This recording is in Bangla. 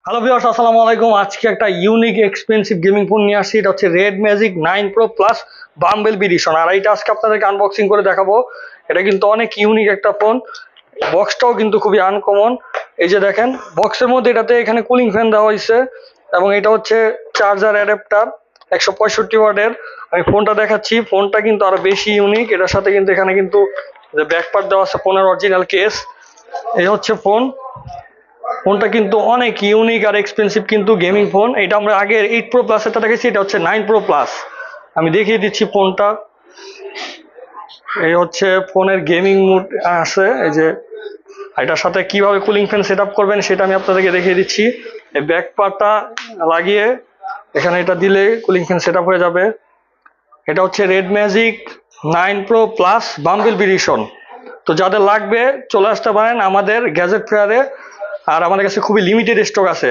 হ্যালো ভিউয়ার্স, আসসালামু আলাইকুম। আজকে একটা ইউনিক এক্সপেন্সিভ গেমিং ফোন নিয়ে আসছি। এটা হচ্ছে Red Magic 9 Pro Plus Bumblebee edition. আর এইটা আজকে আপনাদেরকে আনবক্সিং করে দেখাবো। এটা কিন্তু অনেক ইউনিক একটা ফোন। বক্সটাও কিন্তু খুবই আনকমন। এই যে দেখেন, বক্সের মধ্যে এখানে কুলিং ফ্যান দেওয়া হয়েছে এবং এটা হচ্ছে চার্জার অ্যাডাপ্টার 165 ওয়াটের। আমি ফোনটা দেখাচ্ছি, ফোনটা কিন্তু আরো বেশি ইউনিক। এটার সাথে কিন্তু এখানে কিন্তু যে ব্যাক পার্ট দেওয়া আছে, ফোনের অরিজিনাল কেস। এই হচ্ছে ফোনটা কিন্তু অনেক ইউনিক আর এক্সপেন্সিভ কিন্তু গেমিং ফোন। এটা আমরা আগে 8 প্রো প্লাস এটা দেখেছি, এটা হচ্ছে 9 প্রো প্লাস। আমি দেখিয়ে দিচ্ছি ফোনটা। এই হচ্ছে ফোনের গেমিং মোড আছে। এই যে এটার সাথে কিভাবে কুলিং ফ্যান সেট আপ করবেন সেটা আমি আপনাদেরকে দেখিয়ে দিচ্ছি। এই ব্যাক পার্টটা লাগিয়ে এখানে এটা দিলে কুলিং ফ্যান সেট আপ হয়ে যাবে। এটা হচ্ছে Red Magic 9 Pro Plus Bumblebee edition. তো যাদের লাগবে চলে আসতে পারেন আমাদের গ্যাজেট ফেয়ারে। আর আমাদের কাছে খুবই লিমিটেড স্টক আছে।